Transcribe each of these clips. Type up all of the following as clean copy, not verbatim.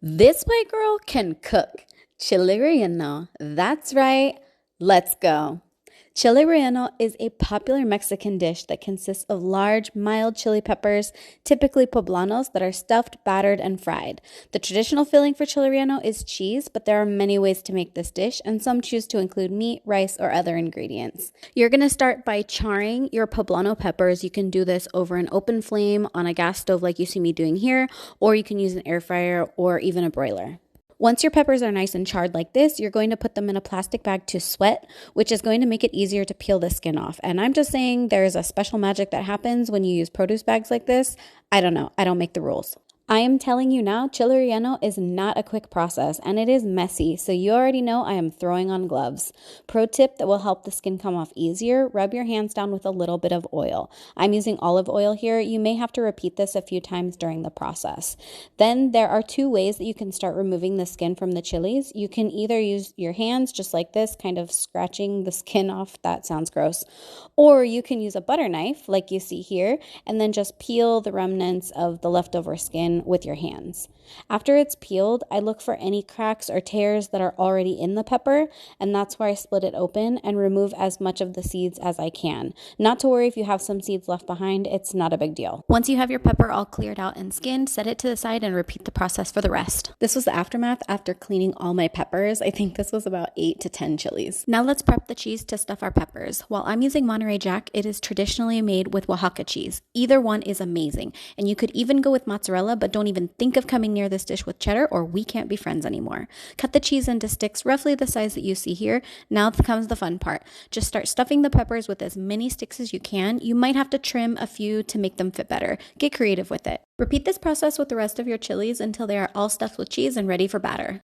This white girl can cook. Chile relleno. That's right. Let's go. Chile relleno is a popular Mexican dish that consists of large, mild chili peppers, typically poblanos, that are stuffed, battered, and fried. The traditional filling for chile relleno is cheese, but there are many ways to make this dish, and some choose to include meat, rice, or other ingredients. You're going to start by charring your poblano peppers. You can do this over an open flame on a gas stove like you see me doing here, or you can use an air fryer or even a broiler. Once your peppers are nice and charred like this, you're going to put them in a plastic bag to sweat, which is going to make it easier to peel the skin off. And I'm just saying there is a special magic that happens when you use produce bags like this. I don't know. I don't make the rules. I am telling you now, chile relleno is not a quick process and it is messy, so you already know I am throwing on gloves. Pro tip that will help the skin come off easier, rub your hands down with a little bit of oil. I'm using olive oil here. You may have to repeat this a few times during the process. Then there are two ways that you can start removing the skin from the chilies. You can either use your hands just like this, kind of scratching the skin off. That sounds gross. Or you can use a butter knife like you see here and then just peel the remnants of the leftover skin with your hands. After it's peeled, I look for any cracks or tears that are already in the pepper, and that's where I split it open and remove as much of the seeds as I can. Not to worry if you have some seeds left behind, it's not a big deal. Once you have your pepper all cleared out and skinned, set it to the side and repeat the process for the rest. This was the aftermath after cleaning all my peppers. I think this was about 8 to 10 chilies. Now let's prep the cheese to stuff our peppers. While I'm using Monterey Jack, it is traditionally made with Oaxaca cheese. Either one is amazing, and you could even go with mozzarella, but don't even think of coming near this dish with cheddar or we can't be friends anymore. Cut the cheese into sticks roughly the size that you see here. Now comes the fun part. Just start stuffing the peppers with as many sticks as you can. You might have to trim a few to make them fit better. Get creative with it. Repeat this process with the rest of your chilies until they are all stuffed with cheese and ready for batter.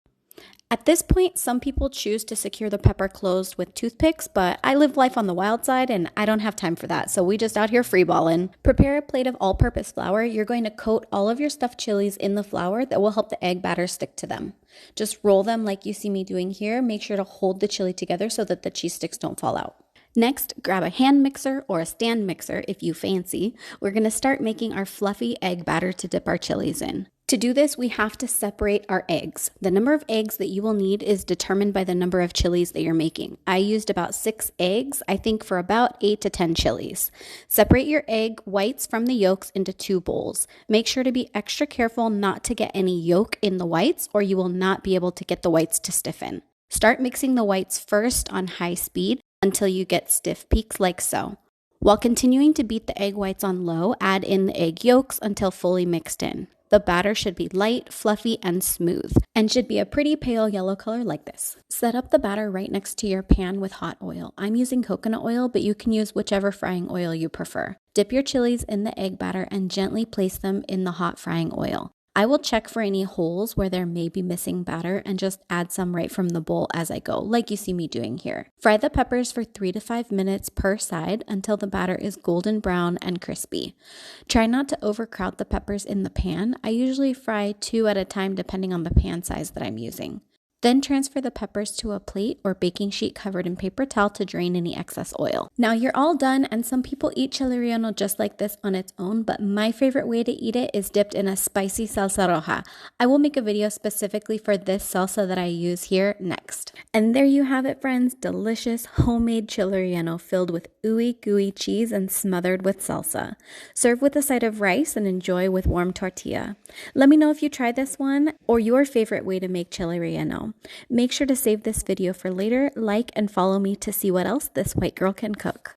At this point, some people choose to secure the pepper closed with toothpicks, but I live life on the wild side and I don't have time for that, so we just out here freeballing. Prepare a plate of all-purpose flour. You're going to coat all of your stuffed chilies in the flour that will help the egg batter stick to them. Just roll them like you see me doing here. Make sure to hold the chili together so that the cheese sticks don't fall out. Next, grab a hand mixer or a stand mixer if you fancy. We're going to start making our fluffy egg batter to dip our chilies in. To do this, we have to separate our eggs. The number of eggs that you will need is determined by the number of chilies that you're making. I used about 6 eggs, I think, for about 8 to 10 chilies. Separate your egg whites from the yolks into 2 bowls. Make sure to be extra careful not to get any yolk in the whites, or you will not be able to get the whites to stiffen. Start mixing the whites first on high speed until you get stiff peaks like so. While continuing to beat the egg whites on low, add in the egg yolks until fully mixed in. The batter should be light, fluffy, and smooth, and should be a pretty pale yellow color like this. Set up the batter right next to your pan with hot oil. I'm using coconut oil, but you can use whichever frying oil you prefer. Dip your chilies in the egg batter and gently place them in the hot frying oil. I will check for any holes where there may be missing batter and just add some right from the bowl as I go, like you see me doing here. Fry the peppers for 3 to 5 minutes per side until the batter is golden brown and crispy. Try not to overcrowd the peppers in the pan. I usually fry 2 at a time depending on the pan size that I'm using. Then transfer the peppers to a plate or baking sheet covered in paper towel to drain any excess oil. Now you're all done, and some people eat chile relleno just like this on its own, but my favorite way to eat it is dipped in a spicy salsa roja. I will make a video specifically for this salsa that I use here next. And there you have it, friends. Delicious homemade chile relleno filled with ooey gooey cheese and smothered with salsa. Serve with a side of rice and enjoy with warm tortilla. Let me know if you tried this one or your favorite way to make chile relleno. Make sure to save this video for later, like and follow me to see what else this white girl can cook.